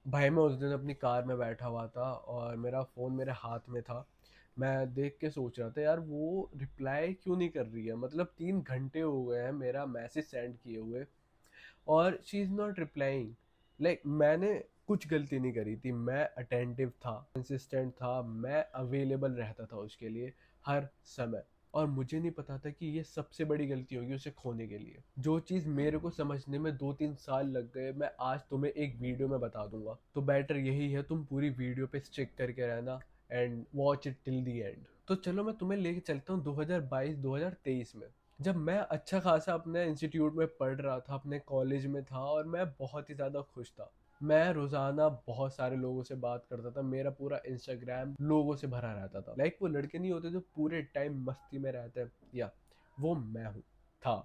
भाई मैं उस दिन अपनी कार में बैठा हुआ था और मेरा फ़ोन मेरे हाथ में था। मैं देख के सोच रहा था यार वो रिप्लाई क्यों नहीं कर रही है, मतलब 3 घंटे हो गए हैं मेरा मैसेज सेंड किए हुए और she is not replying. Like मैंने कुछ गलती नहीं करी थी, मैं अटेंटिव था, कंसिस्टेंट था, मैं अवेलेबल रहता था उसके लिए हर समय। और मुझे नहीं पता था कि ये सबसे बड़ी गलती होगी उसे खोने के लिए। जो चीज़ मेरे को समझने में 2-3 साल लग गए, मैं आज तुम्हें एक वीडियो में बता दूंगा। तो बेटर यही है तुम पूरी वीडियो पे स्टिक करके रहना and watch it till the and. तो चलो मैं तुम्हें लेके चलता हूँ 2022-2023 में, जब मैं अच्छा खासा अपने इंस्टीट्यूट में पढ़ रहा था, अपने कॉलेज में था और मैं बहुत ही ज़्यादा खुश था। मैं रोज़ाना बहुत सारे लोगों से बात करता था, मेरा पूरा इंस्टाग्राम लोगों से भरा रहता था। लाइक वो लड़के नहीं होते जो पूरे टाइम मस्ती में रहते हैं, या वो मैं हूँ, था,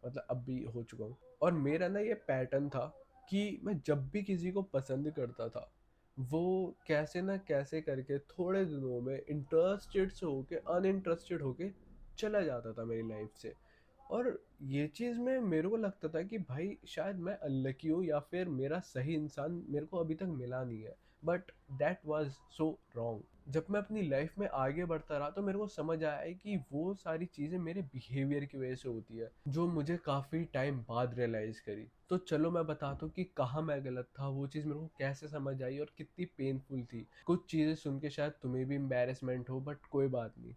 मतलब अब भी हो चुका हूँ। और मेरा ना ये पैटर्न था कि मैं जब भी किसी को पसंद करता था, वो कैसे ना कैसे करके थोड़े दिनों में इंटरेस्टेड से होके अनइंटरेस्टेड होके चला जाता था मेरी लाइफ से। और ये चीज़ में मेरे को लगता था कि भाई शायद मैं अनलकी हूँ या फिर मेरा सही इंसान मेरे को अभी तक मिला नहीं है। But that was so wrong. जब मैं अपनी लाइफ में आगे बढ़ता रहा तो मेरे को समझ आया है कि वो सारी चीज़ें मेरे बिहेवियर की वजह से होती है, जो मुझे काफ़ी टाइम बाद रियलाइज़ करी। तो चलो मैं बताता हूँ कि कहाँ मैं गलत था, वो चीज़ मेरे को कैसे समझ आई और कितनी पेनफुल थी। कुछ चीज़ें सुन के शायद तुम्हें भी एम्बैरेसमेंट हो, बट कोई बात नहीं,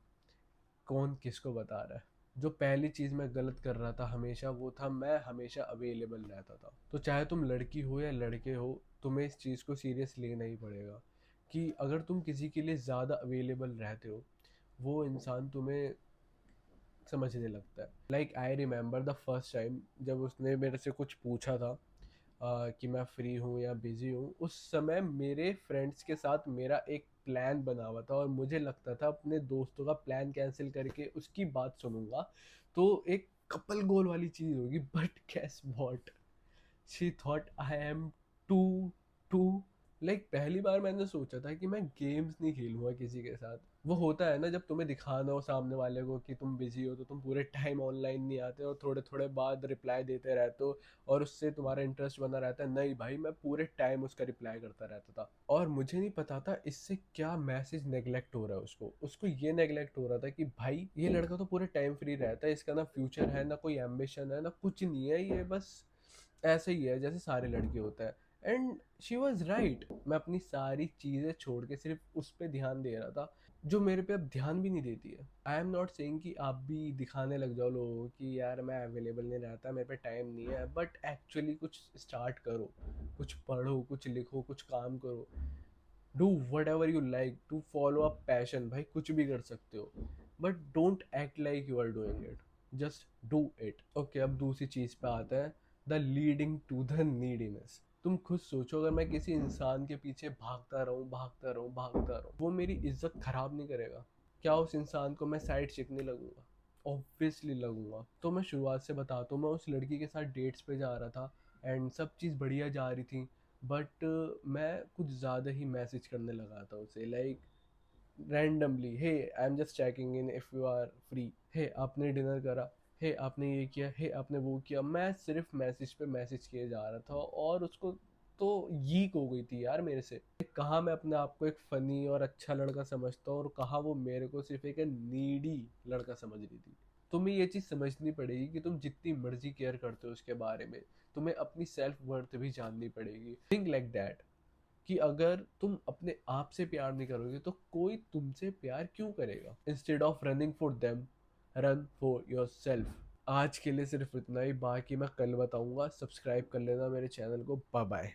कौन किसको बता रहा है। जो पहली चीज़ मैं गलत कर रहा था हमेशा, वो था मैं हमेशा अवेलेबल रहता था। तो चाहे तुम लड़की हो या लड़के हो, तुम्हें इस चीज़ को सीरियस लेना ही पड़ेगा कि अगर तुम किसी के लिए ज़्यादा अवेलेबल रहते हो, वो इंसान तुम्हें समझने लगता है। Like I remember the first time जब उसने मेरे से कुछ पूछा था कि मैं फ्री हूँ या बिजी हूँ। उस समय मेरे फ्रेंड्स के साथ मेरा एक प्लान बना हुआ था और मुझे लगता था अपने दोस्तों का प्लान कैंसिल करके उसकी बात सुनूंगा तो एक कपल गोल वाली चीज़ होगी। But guess what, she thought I am to to like पहली बार मैंने सोचा था कि मैं गेम्स नहीं खेलूंगा किसी के साथ। वो होता है ना, जब तुम्हें दिखाना हो सामने वाले को कि तुम बिजी हो तो तुम पूरे टाइम ऑनलाइन नहीं आते और थोड़े थोड़े बाद रिप्लाई देते रहते हो और उससे तुम्हारा इंटरेस्ट बना रहता है। नहीं भाई, मैं पूरे टाइम उसका रिप्लाई करता रहता था और मुझे नहीं पता था इससे क्या मैसेज नेग्लेक्ट हो रहा है। उसको उसको ये नेग्लेक्ट हो रहा था कि भाई ये लड़का तो पूरे टाइम फ्री रहता है, इसका ना फ्यूचर है ना कोई एम्बिशन है ना कुछ नहीं है, ये बस ऐसे ही है जैसे सारे लड़के होते हैं। And she was right. मैं अपनी सारी चीज़ें छोड़ के सिर्फ उस पर ध्यान दे रहा था जो मेरे पे अब ध्यान भी नहीं देती है। आई एम नॉट सेइंग कि आप भी दिखाने लग जाओ लोगों को कि यार मैं अवेलेबल नहीं रहता, मेरे पे टाइम नहीं है, बट एक्चुअली कुछ स्टार्ट करो, कुछ पढ़ो, कुछ लिखो, कुछ काम करो। Do whatever you like, to follow a passion, भाई कुछ भी कर सकते हो, but don't act like you are doing it, just do it. Okay, अब दूसरी चीज पे आता है, the leading to the neediness. तुम खुद सोचो, अगर मैं किसी इंसान के पीछे भागता रहूं भागता रहूं भागता रहूं, वो मेरी इज्जत खराब नहीं करेगा? क्या उस इंसान को मैं साइड चिकने लगूंगा? ऑब्वियसली लगूंगा। तो मैं शुरुआत से बताता हूँ, मैं उस लड़की के साथ डेट्स पे जा रहा था एंड सब चीज़ बढ़िया जा रही थी। बट मैं कुछ ज़्यादा ही मैसेज करने लगा था उसे, like randomly, hey I am just checking in if you are free, hey आपने डिनर करा, हे आपने ये किया, हे आपने वो किया। मैं सिर्फ मैसेज पे मैसेज किए जा रहा था और उसको तो यीक हो गई थी यार मेरे से। कहाँ मैं अपने आप को एक फ़नी और अच्छा लड़का समझता हूँ और कहाँ वो मेरे को सिर्फ एक नीडी लड़का समझ रही थी। तुम्हें ये चीज़ समझनी पड़ेगी कि तुम जितनी मर्जी केयर करते हो उसके बारे में, तुम्हें अपनी सेल्फ वर्थ भी जाननी पड़ेगी। थिंक लाइक दैट कि अगर तुम अपने आप से प्यार नहीं करोगे तो कोई तुमसे प्यार क्यों करेगा? Instead of running for them, run for your self. आज के लिए सिर्फ इतना ही, बाकी मैं कल बताऊंगा। सब्सक्राइब कर लेना मेरे चैनल को। Bye bye.